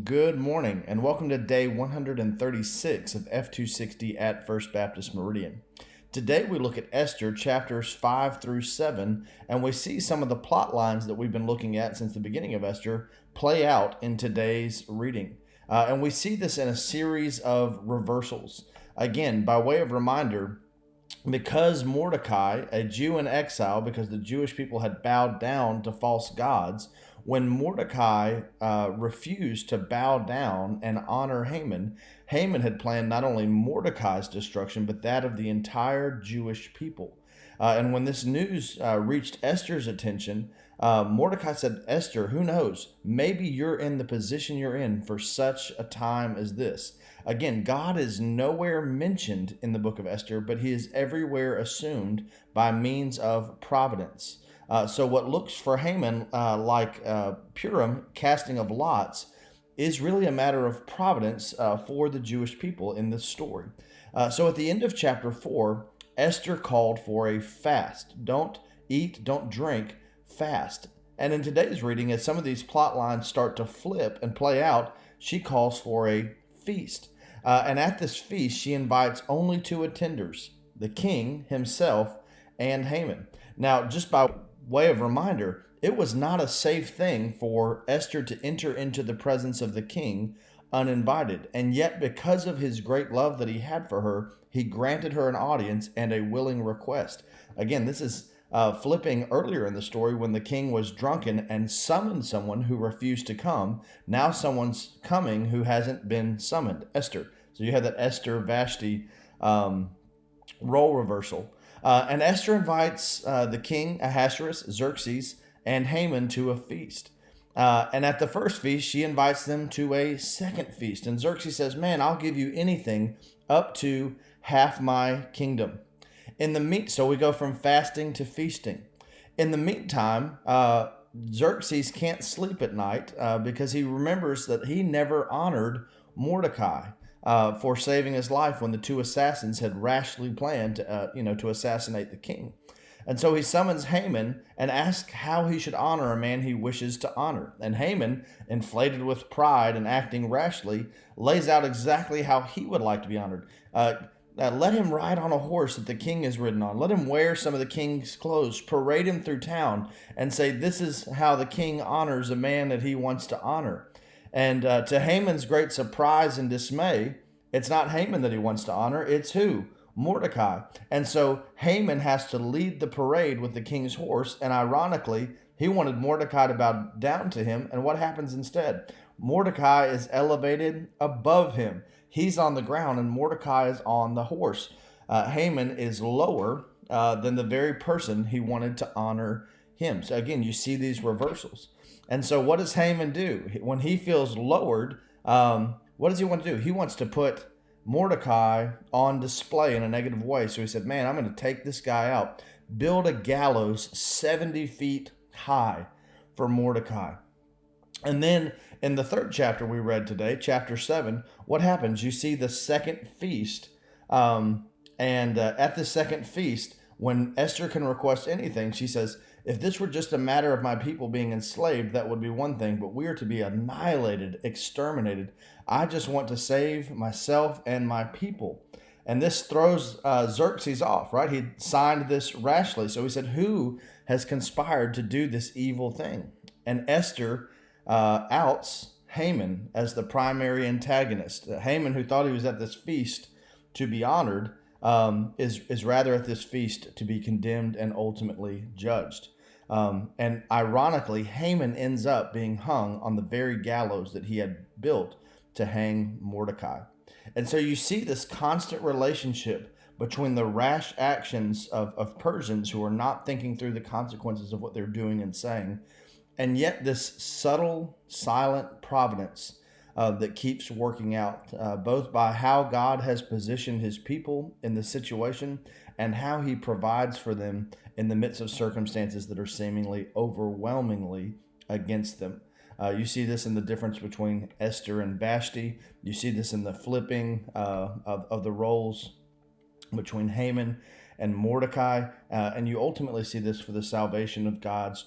Good morning, and welcome to day 136 of F260 at First Baptist Meridian. Today we look at Esther chapters 5 through 7, and we see some of the plot lines that we've been looking at since the beginning of Esther play out in today's reading. And we see this in a series of reversals. Again, by way of reminder, because Mordecai, a Jew in exile, because the Jewish people had bowed down to false gods, when Mordecai refused to bow down and honor Haman, Haman had planned not only Mordecai's destruction, but that of the entire Jewish people. And when this news reached Esther's attention, Mordecai said, Esther, who knows? Maybe you're in the position you're in for such a time as this. Again, God is nowhere mentioned in the book of Esther, but he is everywhere assumed by means of providence. So what looks for Haman like Purim, casting of lots, is really a matter of providence for the Jewish people in this story. So at the end of chapter 4, Esther called for a fast. Don't eat, don't drink, fast. And in today's reading, as some of these plot lines start to flip and play out, she calls for a feast. And at this feast, she invites only two attenders, the king himself and Haman. Now, just by way of reminder, it was not a safe thing for Esther to enter into the presence of the king uninvited. And yet, because of his great love that he had for her, he granted her an audience and a willing request. Again, this is flipping earlier in the story when the king was drunken and summoned someone who refused to come. Now someone's coming who hasn't been summoned, Esther. So you have that Esther Vashti role reversal. And Esther invites the king, Ahasuerus, Xerxes, and Haman to a feast. And at the first feast, she invites them to a second feast. And Xerxes says, man, I'll give you anything up to half my kingdom. So we go from fasting to feasting. In the meantime, Xerxes can't sleep at night because he remembers that he never honored Mordecai for saving his life when the two assassins had rashly planned to assassinate the king. And so he summons Haman and asks how he should honor a man he wishes to honor. And Haman, inflated with pride and acting rashly, lays out exactly how he would like to be honored. Let him ride on a horse that the king is ridden on. Let him wear some of the king's clothes. Parade him through town and say, this is how the king honors a man that he wants to honor. And to Haman's great surprise and dismay, it's not Haman that he wants to honor. It's who? Mordecai. And so Haman has to lead the parade with the king's horse. And ironically, he wanted Mordecai to bow down to him. And what happens instead? Mordecai is elevated above him. He's on the ground and Mordecai is on the horse. Haman is lower than the very person he wanted to honor him. So again, you see these reversals. And so what does Haman do? When he feels lowered, what does he want to do? He wants to put Mordecai on display in a negative way. So he said, man, I'm going to take this guy out, build a gallows 70 feet high for Mordecai. And then in the third chapter we read today, chapter 7, what happens? You see the second feast. At the second feast, when Esther can request anything, she says, if this were just a matter of my people being enslaved, that would be one thing, but we are to be annihilated, exterminated. I just want to save myself and my people. And this throws Xerxes off, right? He signed this rashly. So he said, who has conspired to do this evil thing? And Esther outs Haman as the primary antagonist. Haman, who thought he was at this feast to be honored, is rather at this feast to be condemned and ultimately judged. And ironically, Haman ends up being hung on the very gallows that he had built to hang Mordecai. And so you see this constant relationship between the rash actions of Persians who are not thinking through the consequences of what they're doing and saying, and yet this subtle, silent providence that keeps working out, both by how God has positioned his people in the situation and how he provides for them in the midst of circumstances that are seemingly overwhelmingly against them. You see this in the difference between Esther and Vashti. You see this in the flipping of the roles between Haman and Mordecai. And you ultimately see this for the salvation of God's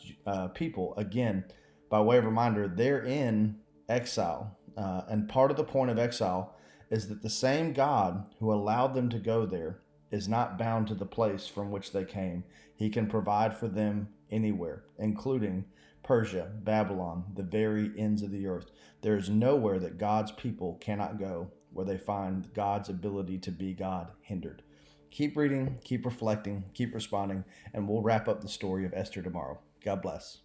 people. Again, by way of reminder, they're in exile. And part of the point of exile is that the same God who allowed them to go there is not bound to the place from which they came. He can provide for them anywhere, including Persia, Babylon, the very ends of the earth. There is nowhere that God's people cannot go where they find God's ability to be God hindered. Keep reading, keep reflecting, keep responding, and we'll wrap up the story of Esther tomorrow. God bless.